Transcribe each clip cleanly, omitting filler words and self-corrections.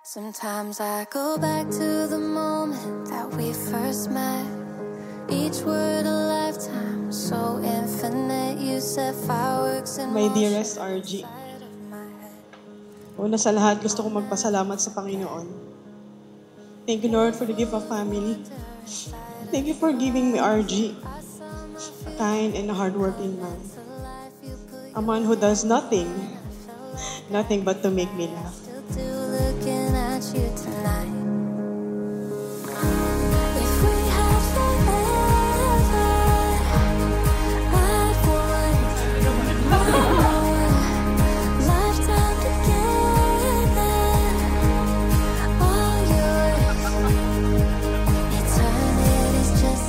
Sometimes I go back to the moment that we first met. Each word a lifetime, so infinite. You set fireworks in My dearest RG, una sa lahat, gusto kong magpasalamat sa Panginoon. Thank you, Lord, for the gift of family. Thank you for giving me RG, a kind and a hardworking man. A man who does nothing but to make me laugh. Still looking at you tonight.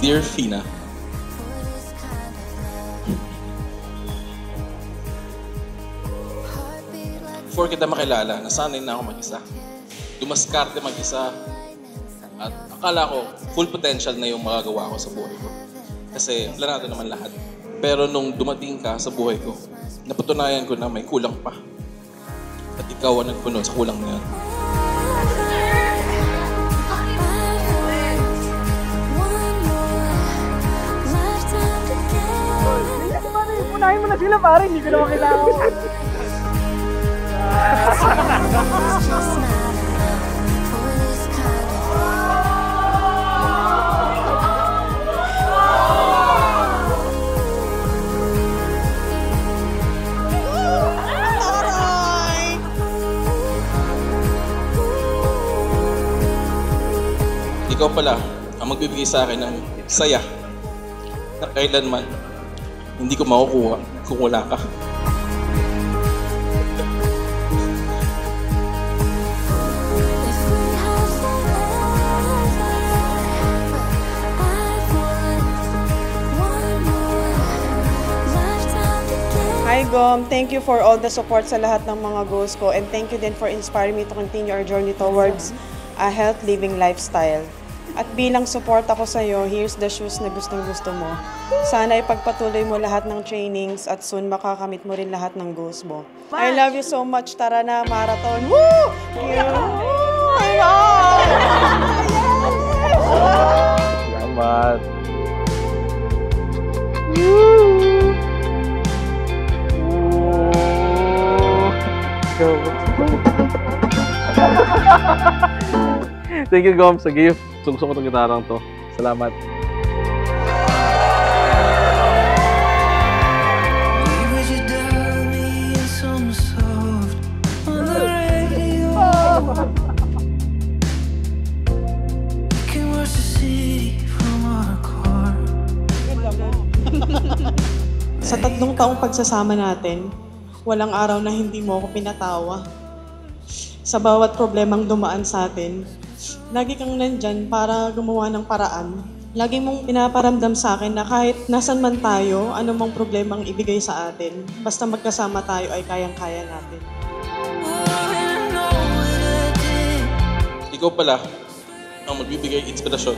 Dear Fina, before kita makilala, nasanay na ako mag-isa. Dumaskarte mag-isa. At akala ko, full potential na yung magagawa ko sa buhay ko. Kasi planado naman lahat. Pero nung dumating ka sa buhay ko, napatunayan ko na may kulang pa. At ikaw ang nagpuno sa kulang na yan. Unahin mo na sila, pare. Hindi ko naman kailangan. Ikaw pala ang magbibigay sa akin ng saya na kailanman hindi ko makukuha kung wala ka. Hi Gom, thank you for all the support sa lahat ng mga goals ko and thank you din for inspiring me to continue our journey towards a health living lifestyle. At bilang support ako sa iyo, here's the shoes na gustong-gusto mo. Sana ipagpatuloy mo lahat ng trainings at soon makakamit mo rin lahat ng goals mo. I love you so much. Tara na, marathon. Woo! Oh my God! Salamat. Thank you, Gom, sa gift. Gusto ko itong gitarang to. Salamat. Sa 3 taong pagsasama natin, walang araw na hindi mo ako pinatawa. Sa bawat problemang dumaan sa atin, lagi kang nandyan para gumawa ng paraan. Lagi mong pinaparamdam sa akin na kahit nasan man tayo, anumang problemang ibigay sa atin, basta magkasama tayo ay kayang-kaya natin. Ikaw pala ang magbibigay inspirasyon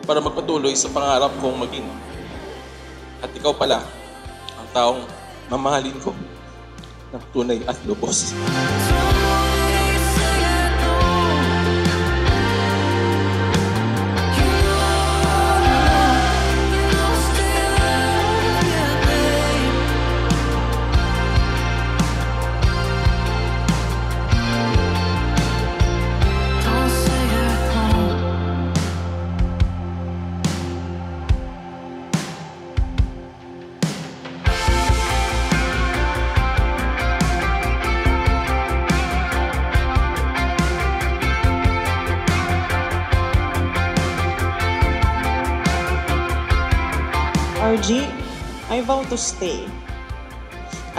para magpatuloy sa pangarap kong maging. At ikaw pala ang taong mamahalin ko ng tunay at lubos. RG, I vow to stay.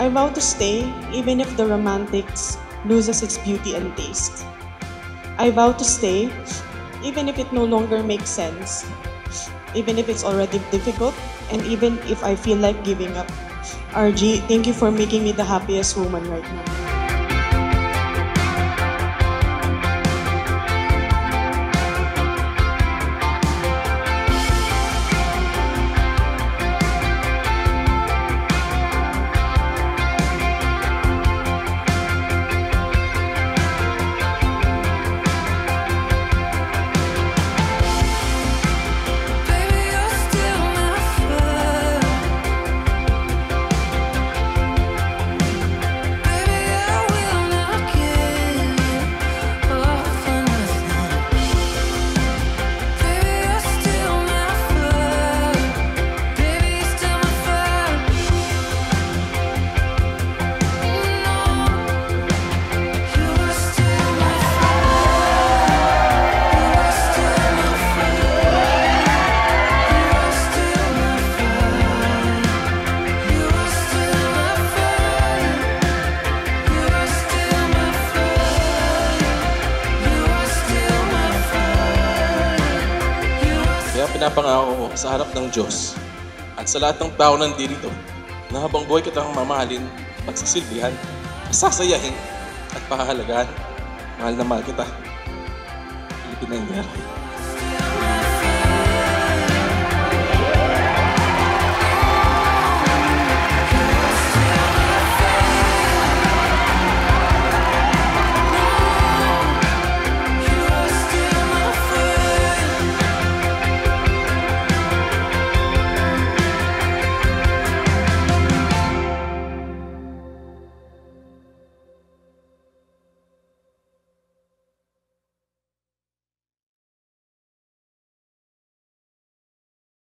I vow to stay even if the romantics loses its beauty and taste. I vow to stay even if it no longer makes sense, even if it's already difficult, and even if I feel like giving up. RG, thank you for making me the happiest woman right now. pinapangako ko sa harap ng Diyos at sa lahat ng tao nandito na habang buhay kitang mamahalin, pagsisilbihan, sasayahin at pahahalagahan. Mahal na mahal kita. Pilipinang Gera.